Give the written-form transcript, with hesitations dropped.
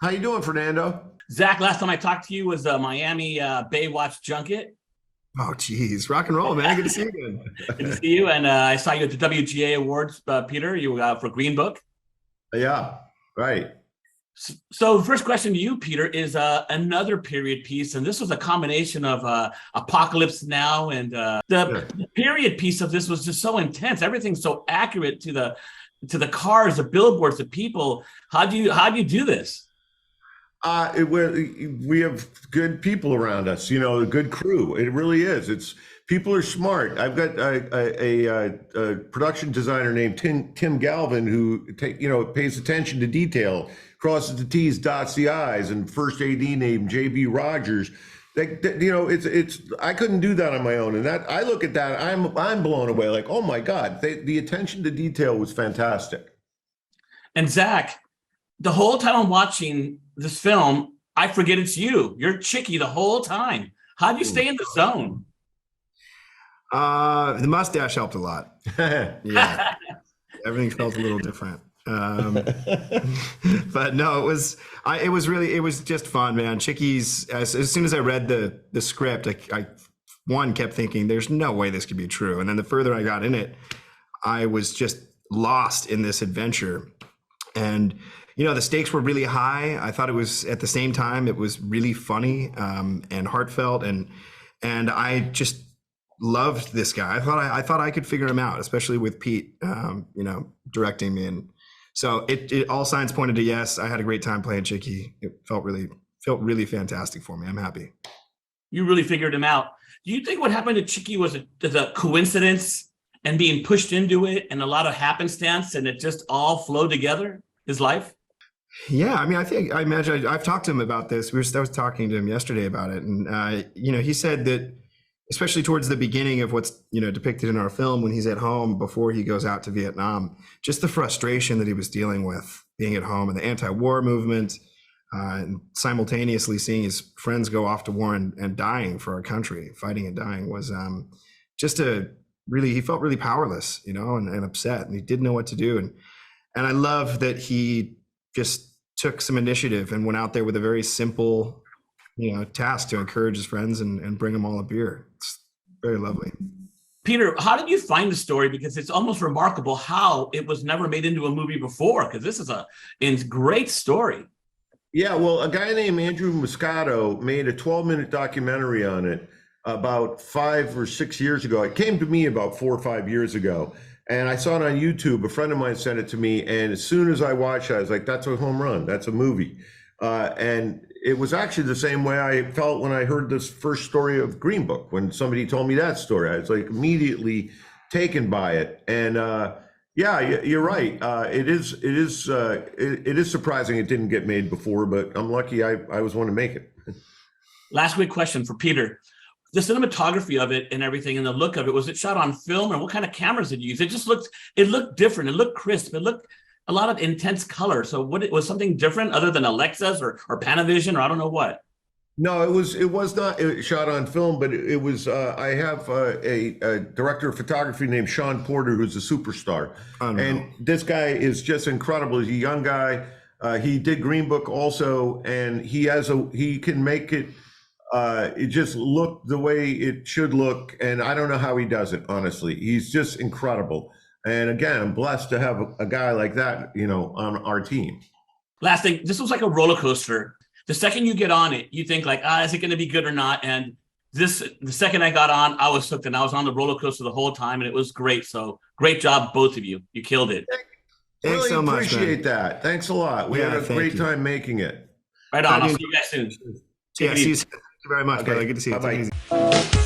How you doing, Fernando? Zach, last time I talked to you was Miami Baywatch Junket. Oh, geez. Rock and roll, man. Good to see you again. Good to see you. And I saw you at the WGA Awards, Peter. You were for Green Book. Yeah, right. So first question to you, Peter, is another period piece. And this was a combination of Apocalypse Now and the period piece of this was just so intense. Everything's so accurate to the cars, the billboards, the people. How do you do this? We have good people around us, a good crew. It really is. People are smart. I've got a production designer named Tim Galvin who pays attention to detail, crosses the T's, dots the I's, and first AD named JB Rogers. I couldn't do that on my own, and that I look at that, I'm blown away. Like, oh my God, the attention to detail was fantastic. And Zach, the whole time I'm watching this film, I forget it's you. You're Chickie the whole time. How do you stay in the zone? The mustache helped a lot. Yeah, everything felt a little different. But no, it was just fun, man. Chickie's, as soon as I read the script, I kept thinking, there's no way this could be true. And then the further I got in it, I was just lost in this adventure. And the stakes were really high. I thought it was, at the same time, it was really funny and heartfelt, and I just loved this guy. I thought I could figure him out, especially with Pete, directing me. And so it all signs pointed to yes. I had a great time playing Chickie. It felt really fantastic for me. I'm happy. You really figured him out. Do you think what happened to Chickie was a coincidence and being pushed into it, and a lot of happenstance, and it just all flowed together? His life. Yeah, I mean, I imagine I've talked to him about this. I was talking to him yesterday about it, and he said that, especially towards the beginning of what's depicted in our film, when he's at home before he goes out to Vietnam, just the frustration that he was dealing with being at home and the anti-war movement, and simultaneously seeing his friends go off to war and dying for our country, fighting and dying, was he felt really powerless, and upset, and he didn't know what to do. And I love that he just took some initiative and went out there with a very simple, task to encourage his friends and bring them all a beer. It's very lovely. Peter, how did you find the story? Because it's almost remarkable how it was never made into a movie before, because this is a great story. Yeah, well, a guy named Andrew Moscato made a 12-minute documentary on it about 5 or 6 years ago. It came to me about 4 or 5 years ago. And I saw it on YouTube. A friend of mine sent it to me. And as soon as I watched it, I was like, that's a home run. That's a movie. And it was actually the same way I felt when I heard this first story of Green Book. When somebody told me that story, I was like immediately taken by it. And yeah, you're right. It is surprising it didn't get made before, but I'm lucky I was one to make it. Last quick question for Peter. The cinematography of it and everything, and the look of it, was it shot on film, and what kind of cameras did you use? It looked different. It looked crisp. It looked a lot of intense color. So was something different other than Alexa's or Panavision, or I don't know what? No, it was not shot on film, but it was. I have a director of photography named Sean Porter, who's a superstar, and this guy is just incredible. He's a young guy. He did Green Book also, and he can make it. It just looked the way it should look, and I don't know how he does it, honestly. He's just incredible. And again, I'm blessed to have a guy like that, on our team. Last thing, this was like a roller coaster. The second you get on it, you think like, is it going to be good or not? And the second I got on, I was hooked, and I was on the roller coaster the whole time, and it was great. So great job, both of you. You killed it. Thanks really so much, appreciate that. Thanks a lot. We had a great time making it. Right on. I'll see you guys soon. Yeah, see you very much, brother. Good to see you. Bye-bye.